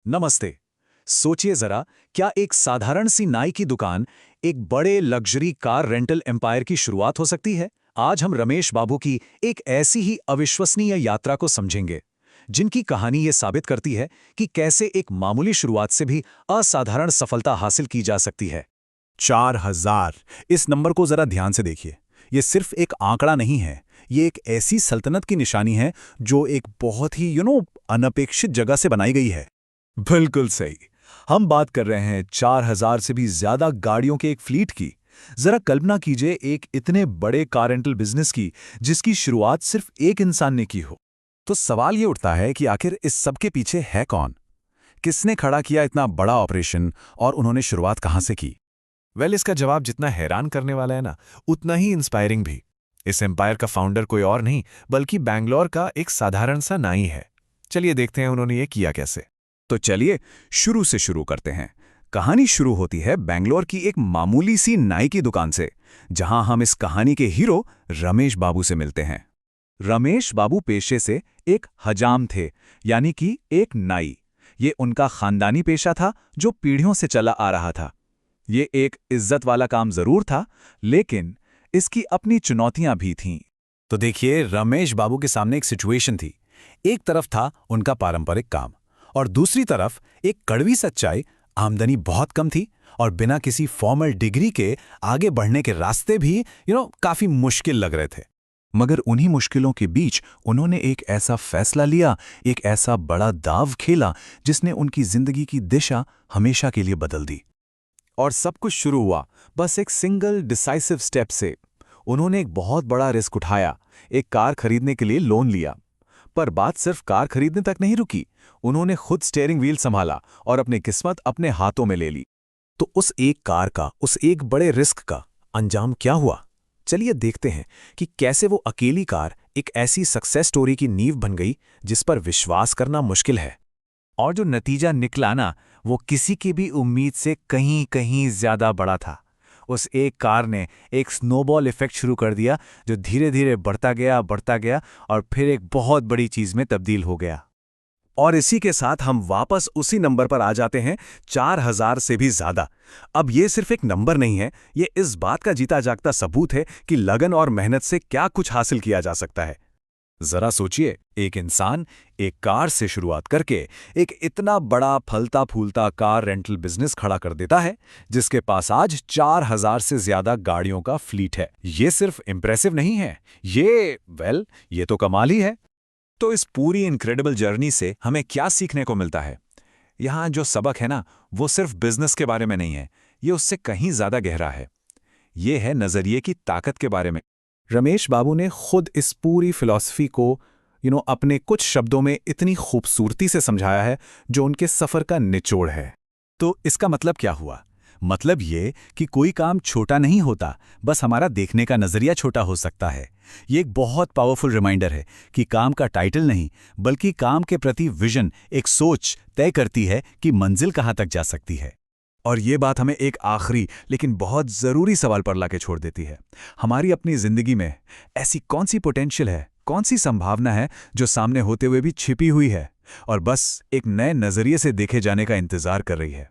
नमस्ते। सोचिए जरा, क्या एक साधारण सी नाई की दुकान एक बड़े लग्जरी कार रेंटल एम्पायर की शुरुआत हो सकती है? आज हम रमेश बाबू की एक ऐसी ही अविश्वसनीय यात्रा को समझेंगे, जिनकी कहानी ये साबित करती है कि कैसे एक मामूली शुरुआत से भी असाधारण सफलता हासिल की जा सकती है। 4000। इस नंबर को जरा ध्यान से देखिए। ये सिर्फ एक आंकड़ा नहीं है, ये एक ऐसी सल्तनत की निशानी है जो एक बहुत ही अनपेक्षित जगह से बनाई गई है। बिल्कुल सही। हम बात कर रहे हैं 4000 से भी ज्यादा गाड़ियों के एक फ्लीट की। जरा कल्पना कीजिए एक इतने बड़े कार रेंटल बिजनेस की जिसकी शुरुआत सिर्फ एक इंसान ने की हो। तो सवाल ये उठता है कि आखिर इस सब के पीछे है कौन? किसने खड़ा किया इतना बड़ा ऑपरेशन और उन्होंने शुरुआत कहां से की? इसका जवाब जितना हैरान करने वाला है ना, उतना ही इंस्पायरिंग भी। इस एम्पायर का फाउंडर कोई और नहीं बल्कि बैंगलोर का एक साधारण सा नाई है। चलिए देखते हैं उन्होंने ये किया कैसे। तो चलिए शुरू से शुरू करते हैं। कहानी शुरू होती है बैंगलोर की एक मामूली सी नाई की दुकान से, जहां हम इस कहानी के हीरो रमेश बाबू से मिलते हैं। रमेश बाबू पेशे से एक हजाम थे, यानी कि एक नाई। ये उनका खानदानी पेशा था जो पीढ़ियों से चला आ रहा था। ये एक इज्जत वाला काम जरूर था, लेकिन इसकी अपनी चुनौतियां भी थीं। तो देखिए, रमेश बाबू के सामने एक सिचुएशन थी। एक तरफ था उनका पारंपरिक काम और दूसरी तरफ एक कड़वी सच्चाई। आमदनी बहुत कम थी और बिना किसी फॉर्मल डिग्री के आगे बढ़ने के रास्ते भी काफी मुश्किल लग रहे थे। मगर उन्हीं मुश्किलों के बीच उन्होंने एक ऐसा फैसला लिया, एक ऐसा बड़ा दाव खेला जिसने उनकी जिंदगी की दिशा हमेशा के लिए बदल दी। और सब कुछ शुरू हुआ बस एक सिंगल डिसाइसिव स्टेप से। उन्होंने एक बहुत बड़ा रिस्क उठाया, एक कार खरीदने के लिए लोन लिया। पर बात सिर्फ कार खरीदने तक नहीं रुकी। उन्होंने खुद स्टीयरिंग व्हील संभाला और अपनी किस्मत अपने हाथों में ले ली। तो उस एक कार का, उस एक बड़े रिस्क का अंजाम क्या हुआ? चलिए देखते हैं कि कैसे वो अकेली कार एक ऐसी सक्सेस स्टोरी की नींव बन गई जिस पर विश्वास करना मुश्किल है। और जो नतीजा निकला ना, वो किसी की भी उम्मीद से कहीं कहीं ज्यादा बड़ा था। उस एक कार ने एक स्नोबॉल इफेक्ट शुरू कर दिया, जो धीरे धीरे बढ़ता गया और फिर एक बहुत बड़ी चीज में तब्दील हो गया। और इसी के साथ हम वापस उसी नंबर पर आ जाते हैं, 4000 से भी ज्यादा। अब ये सिर्फ एक नंबर नहीं है, ये इस बात का जीता जागता सबूत है कि लगन और मेहनत से क्या कुछ हासिल किया जा सकता है। जरा सोचिए, एक इंसान एक कार से शुरुआत करके एक इतना बड़ा फलता फूलता कार रेंटल बिजनेस खड़ा कर देता है, जिसके पास आज 4000 से ज्यादा गाड़ियों का फ्लीट है। ये सिर्फ इंप्रेसिव नहीं है, ये तो कमाल ही है। तो इस पूरी इनक्रेडिबल जर्नी से हमें क्या सीखने को मिलता है? यहाँ जो सबक है ना, वो सिर्फ बिजनेस के बारे में नहीं है, ये उससे कहीं ज्यादा गहरा है। ये है नजरिए की ताकत के बारे में। रमेश बाबू ने खुद इस पूरी फिलॉसफी को अपने कुछ शब्दों में इतनी खूबसूरती से समझाया है, जो उनके सफर का निचोड़ है। तो इसका मतलब क्या हुआ? मतलब ये कि कोई काम छोटा नहीं होता, बस हमारा देखने का नजरिया छोटा हो सकता है। ये एक बहुत पावरफुल रिमाइंडर है कि काम का टाइटल नहीं, बल्कि काम के प्रति विजन, एक सोच तय करती है कि मंजिल कहां तक जा सकती है। और ये बात हमें एक आखिरी लेकिन बहुत ज़रूरी सवाल पर लाके छोड़ देती है। हमारी अपनी ज़िंदगी में ऐसी कौन सी पोटेंशियल है, कौन सी संभावना है जो सामने होते हुए भी छिपी हुई है और बस एक नए नज़रिए से देखे जाने का इंतज़ार कर रही है?